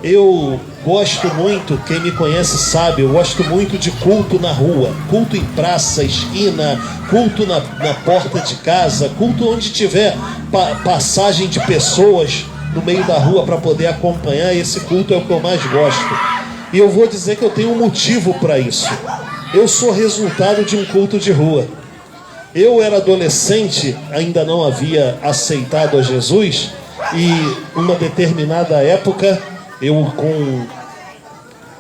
Eu gosto muito, quem me conhece sabe, eu gosto muito de culto na rua, culto em praça, esquina, culto na porta de casa, culto onde tiver passagem de pessoas no meio da rua para poder acompanhar. Esse culto é o que eu mais gosto. E eu vou dizer que eu tenho um motivo para isso. Eu sou resultado de um culto de rua. Eu era adolescente, ainda não havia aceitado a Jesus, e uma determinada época, eu com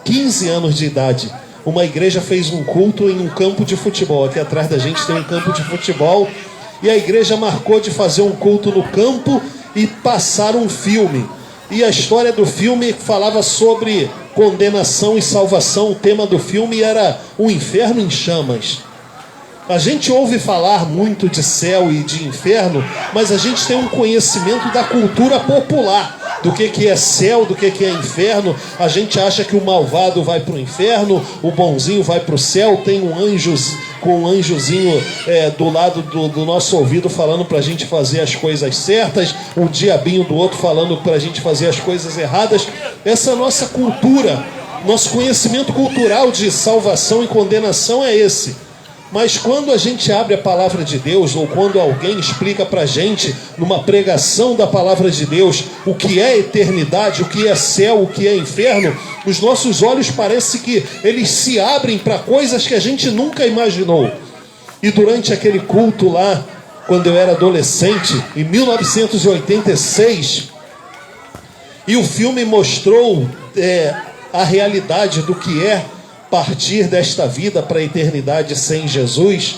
15 anos de idade, uma igreja fez um culto em um campo de futebol. Aqui atrás da gente tem um campo de futebol, e a igreja marcou de fazer um culto no campo e passar um filme. E a história do filme falava sobre condenação e salvação. O tema do filme era o inferno em chamas. A gente ouve falar muito de céu e de inferno, mas a gente tem um conhecimento da cultura popular, do que é céu, do que é inferno. A gente acha que o malvado vai para o inferno, o bonzinho vai para o céu, tem um anjo com um anjozinho do lado do nosso ouvido falando para a gente fazer as coisas certas, um diabinho do outro falando para a gente fazer as coisas erradas. Essa é a nossa cultura, nosso conhecimento cultural de salvação e condenação é esse. Mas quando a gente abre a palavra de Deus, ou quando alguém explica para a gente, numa pregação da palavra de Deus, o que é eternidade, o que é céu, o que é inferno, os nossos olhos parece que eles se abrem para coisas que a gente nunca imaginou. E durante aquele culto lá, quando eu era adolescente, em 1986, e o filme mostrou a realidade do que é partir desta vida para a eternidade sem Jesus,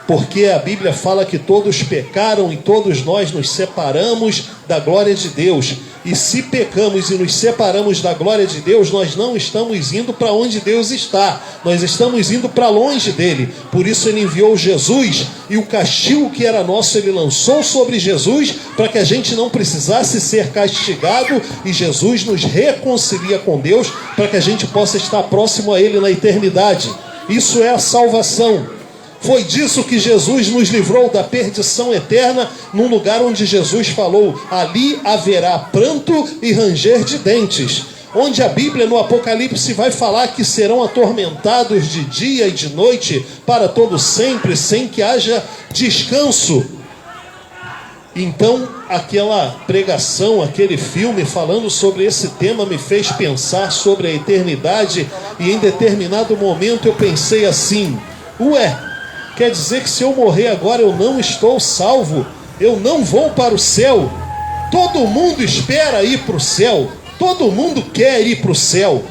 porque a Bíblia fala que todos pecaram e todos nós nos separamos da glória de Deus. E se pecamos e nos separamos da glória de Deus, nós não estamos indo para onde Deus está, nós estamos indo para longe dele. Por isso ele enviou Jesus, e o castigo que era nosso ele lançou sobre Jesus, para que a gente não precisasse ser castigado, e Jesus nos reconcilia com Deus, para que a gente possa estar próximo a ele na eternidade. Isso é a salvação. Foi disso que Jesus nos livrou da perdição eterna, num lugar onde Jesus falou: ali haverá pranto e ranger de dentes. Onde a Bíblia no Apocalipse vai falar que serão atormentados de dia e de noite para todo sempre, sem que haja descanso. Então aquela pregação, aquele filme falando sobre esse tema me fez pensar sobre a eternidade, e em determinado momento eu pensei assim: ué, quer dizer que se eu morrer agora eu não estou salvo? Eu não vou para o céu? Todo mundo espera ir para o céu. Todo mundo quer ir para o céu.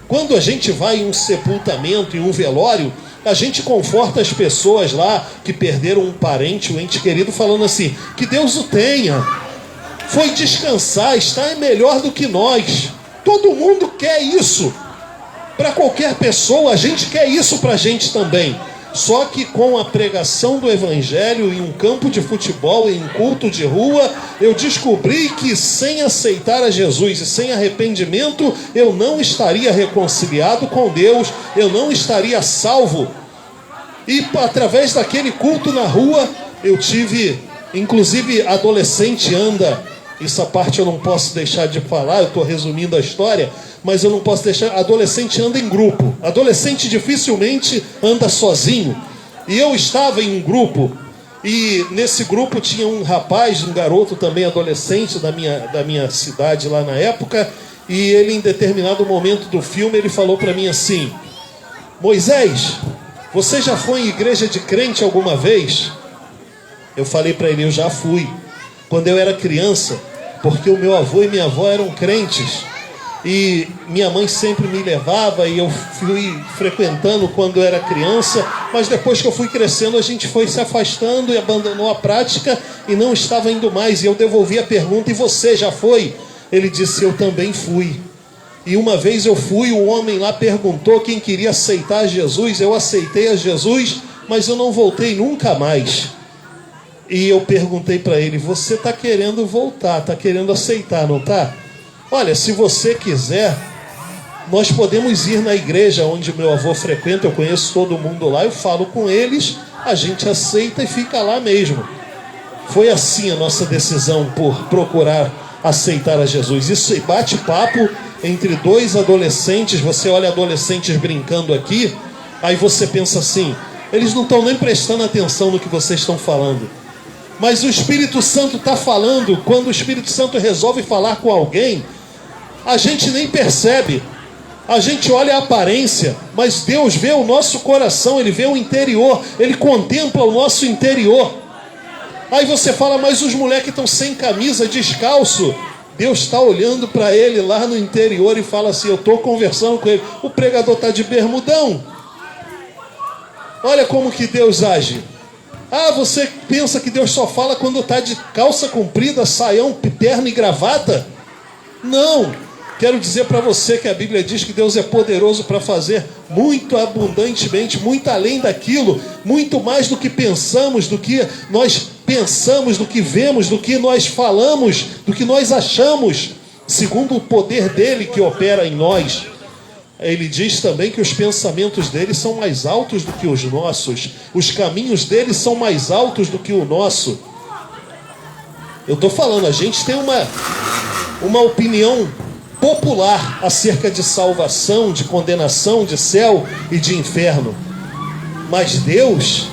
Quando a gente vai em um sepultamento, em um velório, a gente conforta as pessoas lá que perderam um parente, um ente querido, falando assim: que Deus o tenha. Foi descansar, está melhor do que nós. Todo mundo quer isso. Para qualquer pessoa, a gente quer isso para a gente também. Só que com a pregação do Evangelho em um campo de futebol, em um culto de rua, eu descobri que sem aceitar a Jesus e sem arrependimento, eu não estaria reconciliado com Deus, eu não estaria salvo. E através daquele culto na rua, eu tive, inclusive adolescente anda, essa parte eu não posso deixar de falar, eu estou resumindo a história, mas eu não posso deixar. Adolescente anda em grupo. Adolescente dificilmente anda sozinho. E eu estava em um grupo, e nesse grupo tinha um rapaz, um garoto também adolescente da minha cidade lá na época, e ele em determinado momento do filme, ele falou para mim assim: Moisés, você já foi em igreja de crente alguma vez? Eu falei para ele: eu já fui. Quando eu era criança, porque o meu avô e minha avó eram crentes. E minha mãe sempre me levava, e eu fui frequentando quando eu era criança, mas depois que eu fui crescendo a gente foi se afastando e abandonou a prática e não estava indo mais. E eu devolvi a pergunta: e você já foi? Ele disse: eu também fui. E uma vez eu fui, o homem lá perguntou quem queria aceitar Jesus, eu aceitei a Jesus, mas eu não voltei nunca mais. E eu perguntei para ele: você está querendo voltar, está querendo aceitar, não está? Olha, se você quiser, nós podemos ir na igreja onde meu avô frequenta, eu conheço todo mundo lá, eu falo com eles, a gente aceita e fica lá mesmo. Foi assim a nossa decisão por procurar aceitar a Jesus. Isso bate-papo entre dois adolescentes. Você olha adolescentes brincando aqui, aí você pensa assim, eles não estão nem prestando atenção no que vocês estão falando. Mas o Espírito Santo está falando. Quando o Espírito Santo resolve falar com alguém, a gente nem percebe. A gente olha a aparência, mas Deus vê o nosso coração, Ele vê o interior, Ele contempla o nosso interior. Aí você fala, mas os moleques estão sem camisa, descalço. Deus está olhando para ele lá no interior e fala assim, eu estou conversando com ele. O pregador está de bermudão. Olha como que Deus age. Ah, você pensa que Deus só fala quando está de calça comprida, saião, terno e gravata? Não. Quero dizer para você que a Bíblia diz que Deus é poderoso para fazer muito abundantemente, muito além daquilo, muito mais do que pensamos, do que vemos, do que nós falamos, do que nós achamos, segundo o poder dele que opera em nós. Ele diz também que os pensamentos dele são mais altos do que os nossos, os caminhos dele são mais altos do que o nosso. Eu estou falando, a gente tem uma opinião popular acerca de salvação, de condenação, de céu e de inferno. Mas Deus,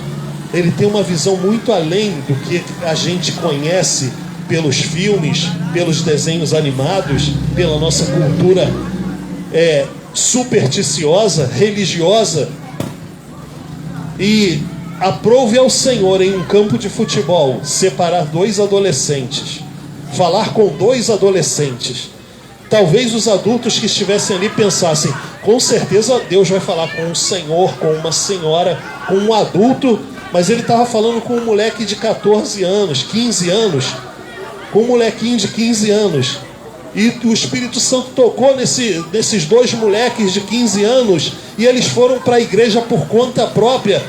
Ele tem uma visão muito além do que a gente conhece pelos filmes, pelos desenhos animados, pela nossa cultura supersticiosa, religiosa. E aprove ao Senhor em um campo de futebol separar dois adolescentes, falar com dois adolescentes. Talvez os adultos que estivessem ali pensassem, com certeza Deus vai falar com um senhor, com uma senhora, com um adulto, mas ele estava falando com um moleque de 14 anos, 15 anos, com um molequinho de 15 anos. E o Espírito Santo tocou nesses dois moleques de 15 anos e eles foram para a igreja por conta própria.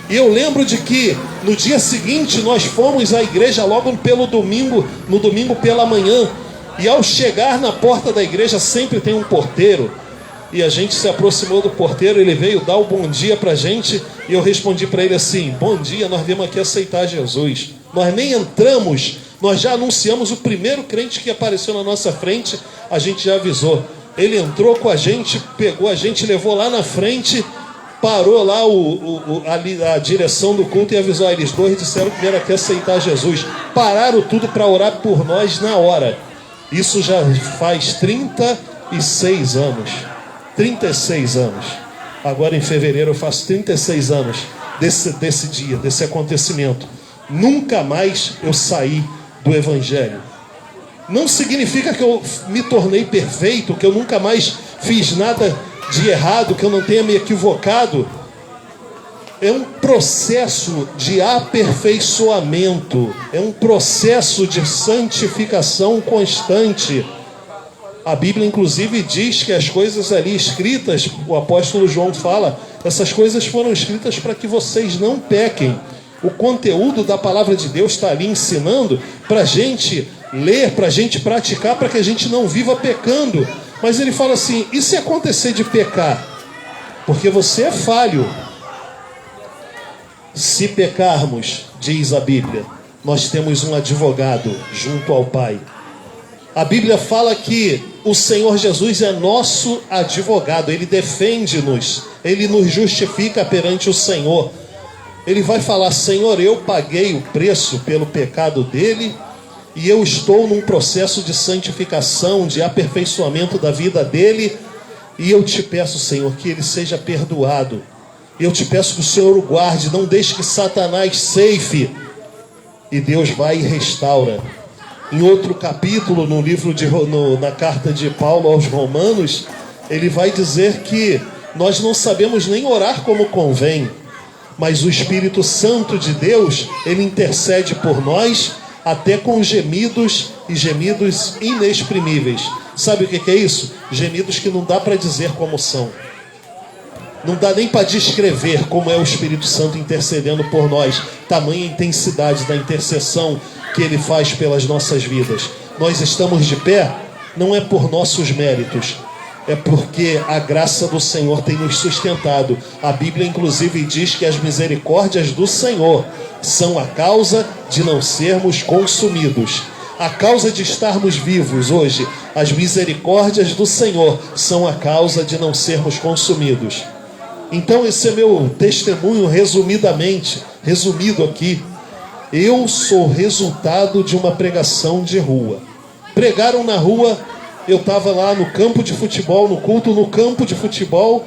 E eu lembro de que no dia seguinte nós fomos à igreja logo no domingo pela manhã. E ao chegar na porta da igreja sempre tem um porteiro. E a gente se aproximou do porteiro, ele veio dar o bom dia para a gente. E eu respondi para ele assim, bom dia, nós viemos aqui aceitar Jesus. Nós nem entramos, nós já anunciamos o primeiro crente que apareceu na nossa frente, a gente já avisou. Ele entrou com a gente, pegou a gente, levou lá na frente, parou lá a direção do culto e avisou. Eles dois disseram que vieram aqui aceitar Jesus. Pararam tudo para orar por nós na hora. Isso já faz 36 anos. 36 anos. Agora em fevereiro eu faço 36 anos desse dia, desse acontecimento. Nunca mais eu saí do Evangelho. Não significa que eu me tornei perfeito, que eu nunca mais fiz nada de errado, que eu não tenha me equivocado. É um processo de aperfeiçoamento, é um processo de santificação constante. A Bíblia inclusive diz que as coisas ali escritas, o apóstolo João fala, essas coisas foram escritas para que vocês não pequem. O conteúdo da palavra de Deus está ali ensinando para a gente ler, para a gente praticar, para que a gente não viva pecando. Mas ele fala assim, e se acontecer de pecar? Porque você é falho. Se pecarmos, diz a Bíblia, nós temos um advogado junto ao Pai. A Bíblia fala que o Senhor Jesus é nosso advogado. Ele defende-nos, Ele nos justifica perante o Senhor. Ele vai falar, Senhor, eu paguei o preço pelo pecado dele e eu estou num processo de santificação, de aperfeiçoamento da vida dele, e eu te peço, Senhor, que ele seja perdoado. Eu te peço que o Senhor o guarde, não deixe que Satanás ceife. E Deus vai e restaura. Em outro capítulo, na carta de Paulo aos Romanos, ele vai dizer que nós não sabemos nem orar como convém, mas o Espírito Santo de Deus, ele intercede por nós, até com gemidos e gemidos inexprimíveis. Sabe o que é isso? Gemidos que não dá para dizer como são. Não dá nem para descrever como é o Espírito Santo intercedendo por nós. Tamanha intensidade da intercessão que Ele faz pelas nossas vidas. Nós estamos de pé, não é por nossos méritos, é porque a graça do Senhor tem nos sustentado. A Bíblia inclusive diz que as misericórdias do Senhor são a causa de não sermos consumidos. A causa de estarmos vivos hoje, as misericórdias do Senhor são a causa de não sermos consumidos. Então esse é meu testemunho resumido aqui. Eu sou resultado de uma pregação de rua. Pregaram na rua, eu estava lá no campo de futebol, no culto no campo de futebol,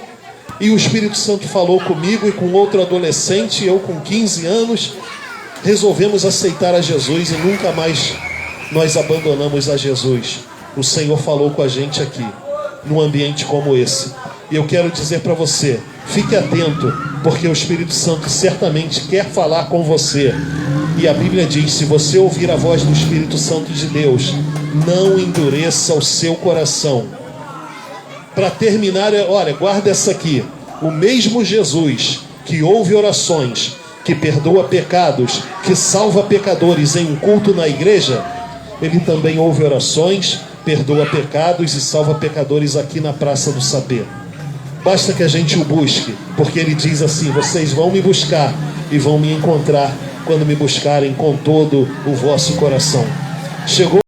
e o Espírito Santo falou comigo e com outro adolescente, eu com 15 anos, resolvemos aceitar a Jesus e nunca mais nós abandonamos a Jesus. O Senhor falou com a gente aqui, num ambiente como esse. E eu quero dizer para você, fique atento, porque o Espírito Santo certamente quer falar com você. E a Bíblia diz, se você ouvir a voz do Espírito Santo de Deus, não endureça o seu coração. Para terminar, olha, guarda essa aqui. O mesmo Jesus que ouve orações, que perdoa pecados, que salva pecadores em um culto na igreja, ele também ouve orações, perdoa pecados e salva pecadores aqui na Praça do Sapê. Basta que a gente o busque, porque ele diz assim, vocês vão me buscar e vão me encontrar quando me buscarem com todo o vosso coração. Chegou